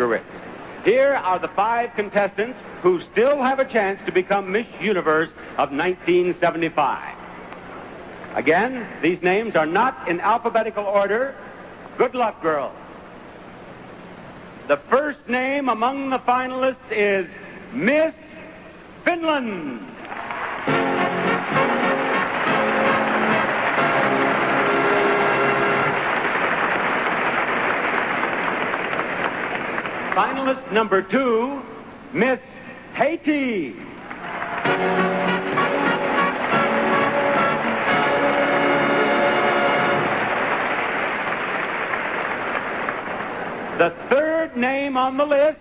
Ritz. Here are the 5 contestants who still have a chance to become Miss Universe of 1975. Again, these names are not in alphabetical order. Good luck, girls. The first name among the finalists is Miss Finland. Finalist number 2, Miss Haiti. The third name on the list,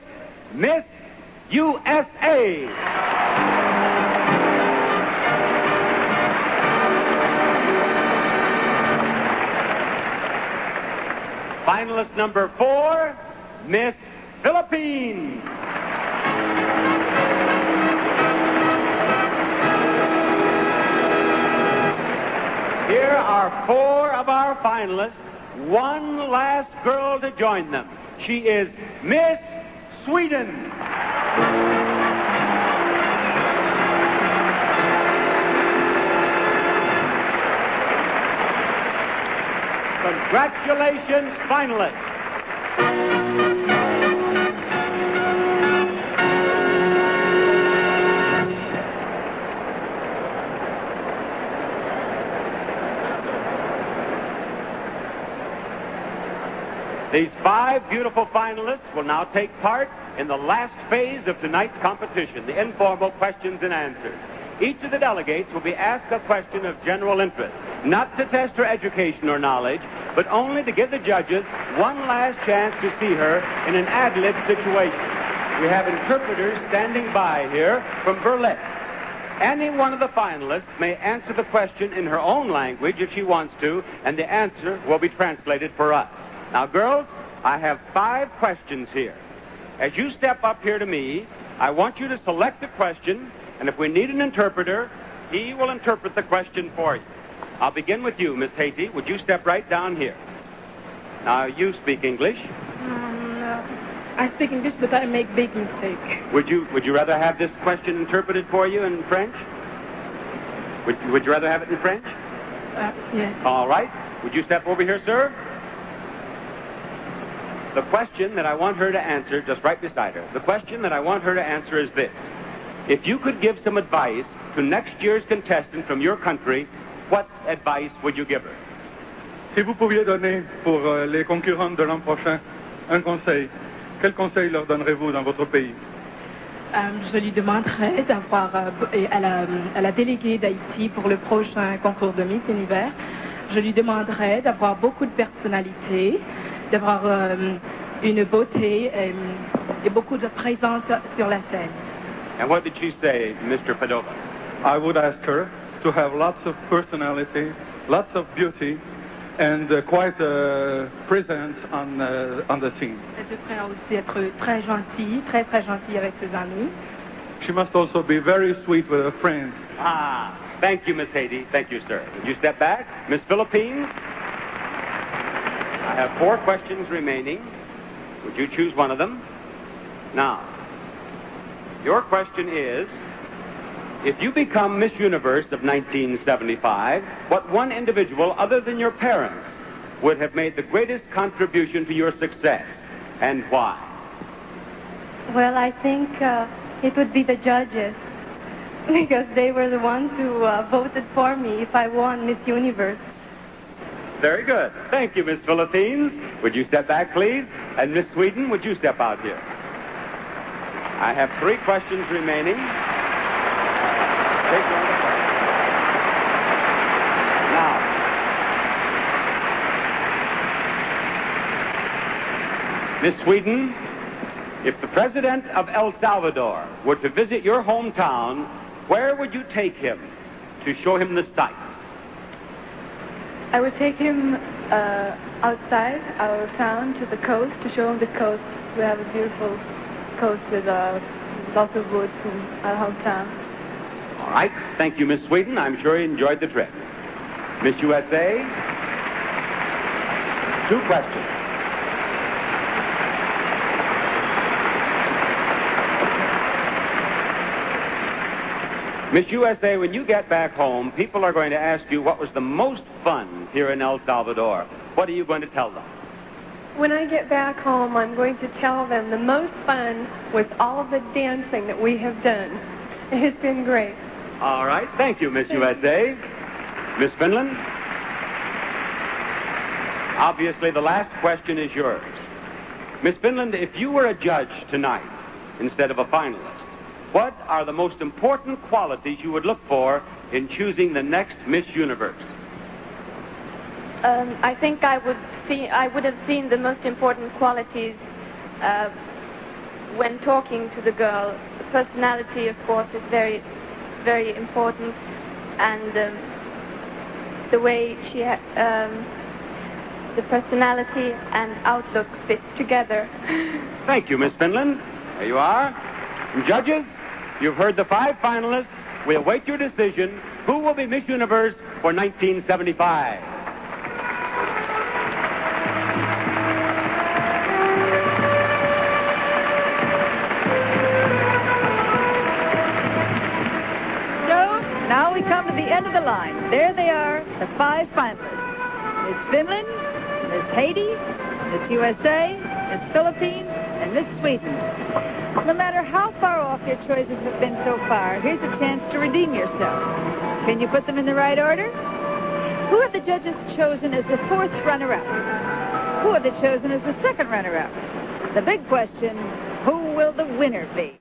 Miss USA. Finalist number 4, Miss Philippines. Here are 4 of our finalists. One last girl to join them. She is Miss Sweden. Congratulations, finalists. These 5 beautiful finalists will now take part in the last phase of tonight's competition, the informal questions and answers. Each of the delegates will be asked a question of general interest, not to test her education or knowledge, but only to give the judges one last chance to see her in an ad-lib situation. We have interpreters standing by here from Berlin. Any one of the finalists may answer the question in her own language if she wants to, and the answer will be translated for us. Now, girls, I have 5 questions here. As you step up here to me, I want you to select a question, and if we need an interpreter, he will interpret the question for you. I'll begin with you, Miss Haiti. Would you step right down here? Now, you speak English. No. I speak English, but I make big mistake. Would you rather have this question interpreted for you in French? Would you rather have it in French? Yes. All right. Would you step over here, sir? The question that I want her to answer, just right beside her, the question that I want her to answer is this. If you could give some advice to next year's contestant from your country, what advice would you give her? Si vous pouviez donner pour les concurrents de l'an prochain un conseil, quel conseil leur donnerez-vous dans votre pays? Je lui demanderais d'avoir, à la déléguée d'Haïti pour le prochain concours de Miss Univers, je lui demanderais d'avoir beaucoup de personnalité, d'avoir une beauté et beaucoup de présence sur la scène. And what did she say, Mr. Padova? I would ask her to have lots of personality, lots of beauty, and quite a presence on the scene. Elle devrait aussi être très gentille, très très gentille avec ses amis. She must also be very sweet with her friends. Ah, thank you, Miss Haiti. Thank you, sir. Would you step back? Miss Philippines? I have 4 questions remaining. Would you choose one of them? Now, your question is, if you become Miss Universe of 1975, what one individual other than your parents would have made the greatest contribution to your success, and why? Well, I think it would be the judges, because they were the ones who voted for me if I won Miss Universe. Very good. Thank you, Miss Philippines. Would you step back, please? And Miss Sweden, would you step out here? I have 3 questions remaining. Take one of the questions. Now, Miss Sweden, if the president of El Salvador were to visit your hometown, where would you take him to show him the sights? I would take him outside our town to the coast to show him the coast. We have a beautiful coast with lots of woods in our hometown. All right. Thank you, Miss Sweden. I'm sure you enjoyed the trip. Miss USA, 2 questions. Miss USA, when you get back home, people are going to ask you what was the most fun here in El Salvador. What are you going to tell them? When I get back home, I'm going to tell them the most fun was all of the dancing that we have done. It's been great. All right. Thank you, Miss USA. Miss Finland? Obviously, the last question is yours. Miss Finland, if you were a judge tonight instead of a finalist, what are the most important qualities you would look for in choosing the next Miss Universe? I think I would have seen the most important qualities when talking to the girl. The personality, of course, is very, very important, and the way the personality and outlook fit together. Thank you, Miss Finland. There you are. And judges, you've heard the 5 finalists. We await your decision. Who will be Miss Universe for 1975? Now we come to the end of the line. There they are, the 5 finalists. Miss Finland, Miss Haiti, Miss USA, Miss Philippines, and Miss Sweden. No matter how far off your choices have been so far, here's a chance to redeem yourself. Can you put them in the right order? Who have the judges chosen as the 4th runner-up? Who have they chosen as the 2nd runner-up? The big question, who will the winner be?